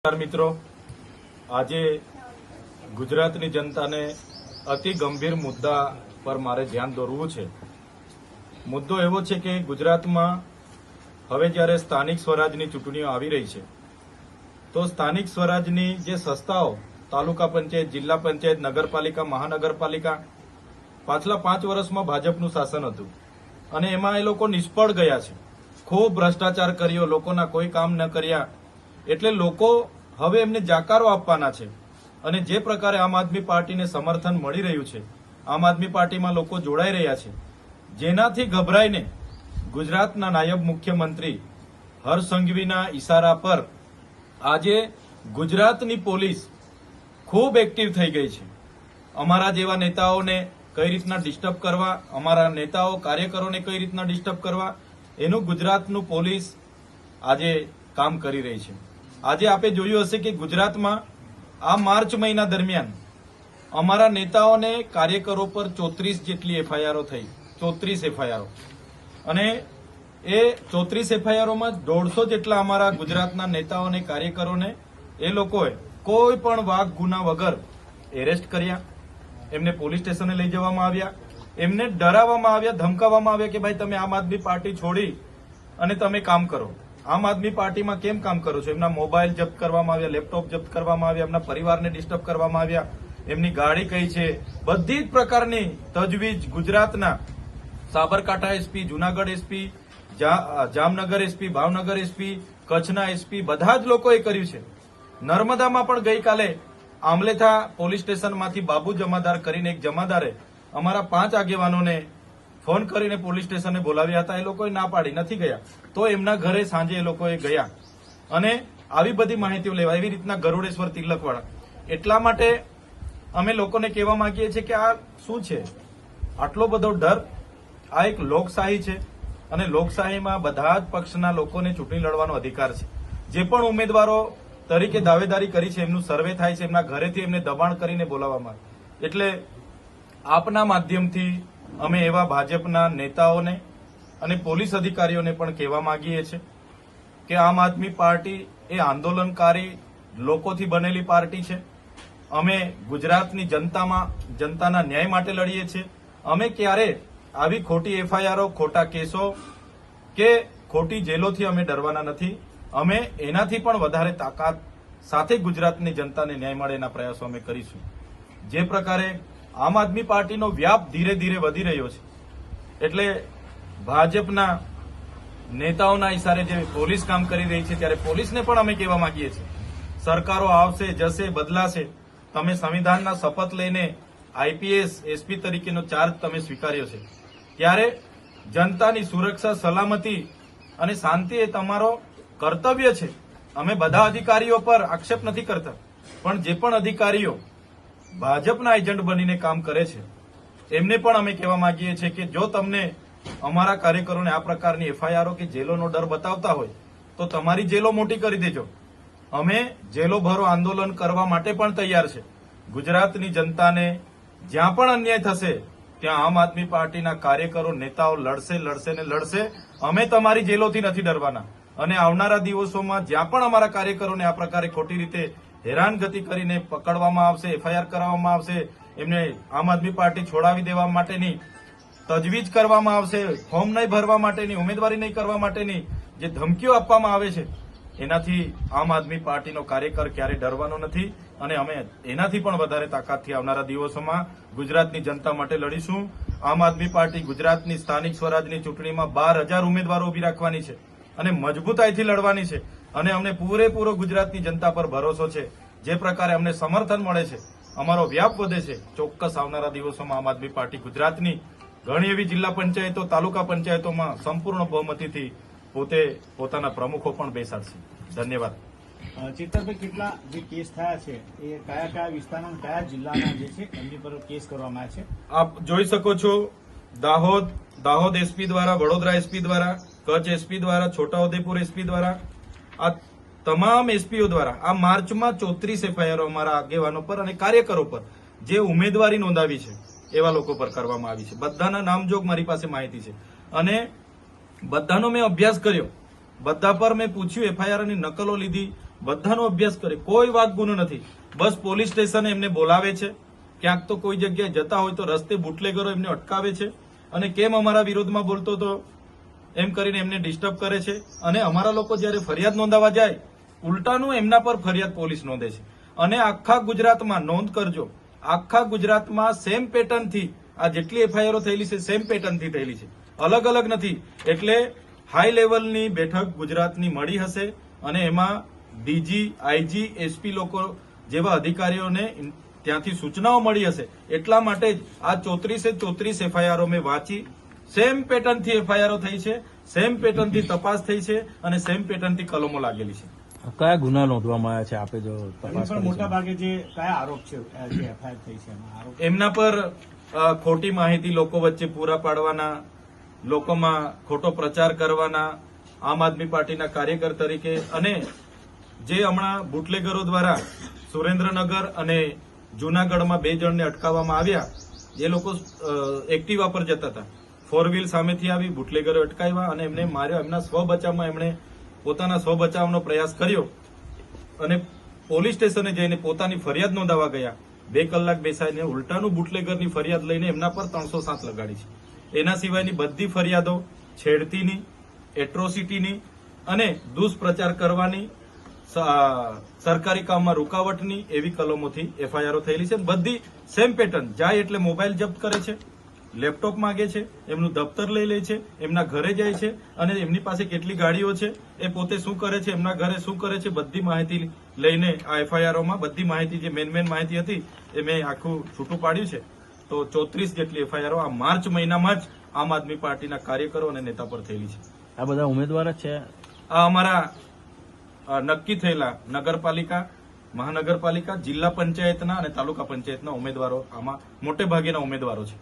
મિત્રો, આજે ગુજરાતની જનતાને અતિ ગંભીર મુદ્દા પર મારે ધ્યાન દોરવું છે। મુદ્દો એવો છે કે ગુજરાતમાં હવે જ્યારે સ્થાનિક સ્વરાજની ચૂંટણીઓ આવી રહી છે તો સ્થાનિક સ્વરાજની જે સંસ્થાઓ તાલુકા પંચાયત, જિલ્લા પંચાયત, નગરપાલિકા, મહાનગરપાલિકા પાછલા 5 વર્ષમાં ભાજપનું શાસન હતું અને એમાં એ લોકો નિષ્ફળ ગયા છે। ખૂબ ભ્રષ્ટાચાર કર્યો, લોકોના કોઈ કામ ન કર્યા, એટલે લોકો હવે એમને જાકારો આપવાના છે અને જે પ્રકારે આમ આદમી પાર્ટીને સમર્થન મળી રહ્યું છે, આમ આદમી પાર્ટીમાં લોકો જોડાઈ રહ્યા છે, જેનાથી ગભરાઈને ગુજરાતના નાયબ મુખ્યમંત્રી હર્ષ સંઘવીના ઈશારા પર આજે ગુજરાતની પોલીસ ખૂબ એક્ટિવ થઈ ગઈ છે। અમારા જેવા નેતાઓને કઈ રીતના ડિસ્ટર્બ કરવા, અમારા નેતાઓ કાર્યકરોને કઈ રીતના ડિસ્ટર્બ કરવા, એનું ગુજરાતનું પોલીસ આજે કામ કરી રહી છે। આજે આપે જોયું હશે કે ગુજરાતમાં આ માર્ચ મહિના દરમિયાન અમારા નેતાઓને, કાર્યકરો પર 34 જેટલી એફઆઈઆરો થઈ, 34 એફઆઈઆરો, અને એ 34 એફઆઈઆરોમાં 150 જેટલા અમારા ગુજરાતના નેતાઓને, કાર્યકરોને એ લોકોએ કોઈ પણ વાક ગુના વગર એરેસ્ટ કર્યા, એમને પોલીસ સ્ટેશને લઈ જવામાં આવ્યા, એમને ડરાવવામાં આવ્યા, ધમકાવવામાં આવ્યા કે ભાઈ તમે આમ આદમી પાર્ટી છોડી અને તમે કામ કરો। આમ આદમી પાર્ટીમાં કેમ કામ કરો છો? એમના મોબાઈલ જપ્ત કરવામાં આવ્યા, લેપટોપ જપ્ત કરવામાં આવ્યા, એમના પરિવારને ડિસ્ટર્બ કરવામાં આવ્યા, એમની ગાડી કઈ છે, બધી જ પ્રકારની તજવીજ ગુજરાતના Sabarkantha SP, Junagadh SP, Jamnagar SP, Bhavnagar SP, કચ્છના એસપી, બધા જ લોકોએ કર્યું છે। નર્મદામાં પણ ગઈકાલે આમલેથા પોલીસ સ્ટેશનમાંથી બાબુ જમાદાર કરીને એક જમાદારે અમારા 5 આગેવાનોને ફોન કરીને પોલીસ સ્ટેશને બોલાવ્યા હતા। એ લોકોએ ના પાડી, નથી ગયા, તો એમના ઘરે સાંજે એ લોકોએ ગયા અને આવી બધી માહિતીઓ લેવા, એવી રીતના ગરુડેશ્વર તિલકવાળા। એટલા માટે અમે લોકોને કહેવા માંગીએ છીએ કે આ શું છે, આટલો બધો ડર? આ એક લોકશાહી છે અને લોકશાહીમાં બધા જ પક્ષના લોકોને ચૂંટણી લડવાનો અધિકાર છે। જે પણ ઉમેદવારો તરીકે દાવેદારી કરી છે એમનું સર્વે થાય છે, એમના ઘરેથી એમને દબાણ કરીને બોલાવવામાં આવે। એટલે આપના માધ્યમથી અમે એવા ભાજપના નેતાઓને અને પોલીસ અધિકારીઓને પણ કહેવા માંગીએ છીએ કે આમ આદમી પાર્ટી એ આંદોલનકારી લોકોથી બનેલી પાર્ટી છે। અમે ગુજરાતની જનતાના ન્યાય માટે લડીએ છીએ। અમે ક્યારે આવી ખોટી એફઆઈઆરો, ખોટા કેસો કે ખોટી જેલોથી અમે ડરવાના નથી। અમે એનાથી પણ વધારે તાકાત સાથે ગુજરાતની જનતાને ન્યાય મળે એના પ્રયાસો અમે કરીશું। જે પ્રકારે આમ આદમી પાર્ટીનો વ્યાપ ધીરે ધીરે વધી રહ્યો છે, એટલે ભાજપના નેતાઓના ઇશારે જે પોલીસ કામ કરી રહી છે, ત્યારે પોલીસને પણ અમે કહેવા માંગીએ છીએ સરકારો આવશે, જશે, બદલાશે, તમે સંવિધાનના શપથ લઈને આઈપીએસ, એસપી તરીકેનો ચાર્જ તમે સ્વીકાર્યો છે, ત્યારે જનતાની સુરક્ષા, સલામતી અને શાંતિ એ તમારો કર્તવ્ય છે। અમે બધા અધિકારીઓ પર આક્ષેપ નથી કરતા, પણ જે પણ અધિકારીઓ ભાજપના એજન્ટ બનીને કામ કરે છે એમને પણ અમે કહેવા માંગીએ છીએ કે જો તમને અમારા કાર્યકરોને આ પ્રકારની એફઆઈઆરો કે જેલોનો ડર બતાવતા હોય તો તમારી જેલો મોટી કરી દેજો। અમે જેલો ભરો આંદોલન કરવા માટે પણ તૈયાર છે। ગુજરાતની જનતાને જ્યાં પણ અન્યાય થશે ત્યાં આમ આદમી પાર્ટીના કાર્યકરો, નેતાઓ લડશે, લડશે ને લડશે। અમે તમારી જેલોથી નથી ડરવાના અને આવનારા દિવસોમાં જ્યાં પણ અમારા કાર્યકરોને આ પ્રકારે ખોટી રીતે હેરાનગતિ કરીને પકડવામાં આવશે, એફઆઈઆર કરાવવામાં આવશે, એમને આમ આદમી પાર્ટી છોડાવી દેવા માટેની તજવીજ કરવામાં આવશે, ફોર્મ નહીં ભરવા માટેની, ઉમેદવારી નહીં કરવા માટેની જે ધમકીઓ આપવામાં આવે છે, એનાથી આમ આદમી પાર્ટીનો કાર્યકર ક્યારે ડરવાનો નથી અને અમે એનાથી પણ વધારે તાકાતથી આવનારા દિવસોમાં ગુજરાતની જનતા માટે લડીશું। આમ આદમી પાર્ટી ગુજરાતની સ્થાનિક સ્વરાજની ચૂંટણીમાં 12,000 ઉમેદવારો ઉભી રાખવાની છે અને મજબૂતાઈથી લડવાની છે અને અમને પૂરેપૂરો ગુજરાતની જનતા પર ભરોસો છે। જે પ્રકારે અમને સમર્થન મળે છે, અમારો વ્યાપ વધે છે, ચોક્કસ આવનારા દિવસોમાં આમ આદમી પાર્ટી ગુજરાતની ઘણી એવી જિલ્લા પંચાયતો, તાલુકા પંચાયતોમાં સંપૂર્ણ બહુમતીથી પોતાના પ્રમુખો પણ બેસાડશે। ધન્યવાદ। ચેતરભાઈ, કેટલા જે કેસ થયા છે એ કયા વિસ્તારના, કયા જિલ્લાના જે છે એમની પર કેસ કરવામાં આવ્યા છે? આપ જોઈ શકો છો, દાહોદ એસપી દ્વારા, વડોદરા એસપી દ્વારા, કચ્છ એસપી દ્વારા, છોટાઉદેપુર એસપી દ્વારા, આ તમામ એસપીઓ દ્વારા આ માર્ચમાં 34 એફઆઈઆર અમારા આગેવાનો પર અને કાર્યકરો પર જે ઉમેદવારી નોંધાવી છે એવા લોકો પર કરવામાં આવી છે। બધાના નામજોગ મારી પાસે માહિતી છે અને બધાનો મેં અભ્યાસ કર્યો, બધા પર મેં પૂછ્યું, એફઆઈઆરની નકલો લીધી, બધાનો અભ્યાસ કરે, કોઈ વાક ગુનો નથી. બસ પોલીસ સ્ટેશન એમને બોલાવે છે, ક્યાંક તો કોઈ જગ્યાએ જતા હોય તો રસ્તે બુટલેગરો એમને અટકાવે છે અને કેમ અમારા વિરોધમાં બોલતો તો એમ કરીને એમને ડિસ્ટર્બ કરે છે. અને અમારા લોકો જયારે ફરિયાદ નોંધાવા જાય, ઉલટાનું એમના પર ફરિયાદ પોલીસ નોંધે છે. અને આખા ગુજરાતમાં નોંધ કરજો, આખા ગુજરાતમાં સેમ પેટર્નથી આ જેટલી એફઆઈઆરો થયેલી છે સેમ પેટર્નથી થયેલી છે, અલગ અલગ નથી. એટલે હાઈ લેવલની બેઠક ગુજરાતની મળી હશે અને એમાં ડીજી, આઈજી, એસપી લોકો જેવા અધિકારીઓને ત્યાંથી સૂચનાઓ મળી હશે. એટલા માટે જ આ 34 એફઆઈઆરો મેં વાંચી, સેમ પેટર્નથી એફઆઈઆરો થઈ છે, સેમ પેટર્નથી તપાસ થઈ છે અને સેમ પેટર્નથી કલમો લાગેલી છે. કયા ગુના નોંધવામાં આવ્યા છે આપે જો એની તપાસ પર કરી મોટા છે? ભાગે જે કયા આરોપ છે જે એફઆઈઆર થઈ છે એમાં આરોપ એમના પર ખોટી માહિતી લોકો વચ્ચે પૂરા પાડવાના, લોકોમાં ખોટો પ્રચાર કરવાના, આમ આદમી પાર્ટીના કાર્યકર તરીકે, અને જે હમણાં બુટલેગરો દ્વારા સુરેન્દ્રનગર અને જૂનાગઢમાં 2 જણને અટકાવવામાં આવ્યા. એ લોકો એક્ટિવા પર જતા હતા, 4 વ્હીલ સામેથી આવી, બુટલેગરો અટકાવ્યા અને એમને માર્યો. એમના સ્વબચાવમાં એમણે પોતાના સ્વબચાવનો પ્રયાસ કર્યો અને પોલીસ સ્ટેશને જઈને પોતાની ફરિયાદ નોંધાવા ગયા. 2 કલાક બેસાડીને ઉલટાનું બુટલેગરની ફરિયાદ લઈને એમના પર 307 લગાડી છે. એના સિવાયની બધી ફરિયાદો છેડતીની, એટ્રોસિટીની અને દુષ્પ્રચાર કરવાની, સરકારી કામમાં રૂકાવટની એવી કલમોથી એફઆઈઆરો થયેલી છે. બધી સેમ પેટર્ન. જાય એટલે મોબાઈલ જપ્ત કરે છે, લેપટોપ માંગે છે, એમનું દફતર લઈ લે છે, એમના ઘરે જાય છે અને એમની પાસે કેટલી ગાડીઓ છે, એ પોતે શું કરે છે, એમના ઘરે શું કરે છે, બધી માહિતી લઈને આ એફઆઈઆરોમાં બધી માહિતી, જે મેન માહિતી હતી એ મેં આખું છૂટું પાડ્યું છે. તો 34 જેટલી એફઆઈઆરો આ માર્ચ મહિનામાં જ આમ આદમી પાર્ટીના કાર્યકરો અને નેતા પર થયેલી છે. આ બધા ઉમેદવાર જ છે? આ અમારા નક્કી થયેલા નગરપાલિકા, મહાનગરપાલિકા, જિલ્લા પંચાયતના અને તાલુકા પંચાયતના ઉમેદવારો આમાં મોટે ભાગેના ઉમેદવારો છે.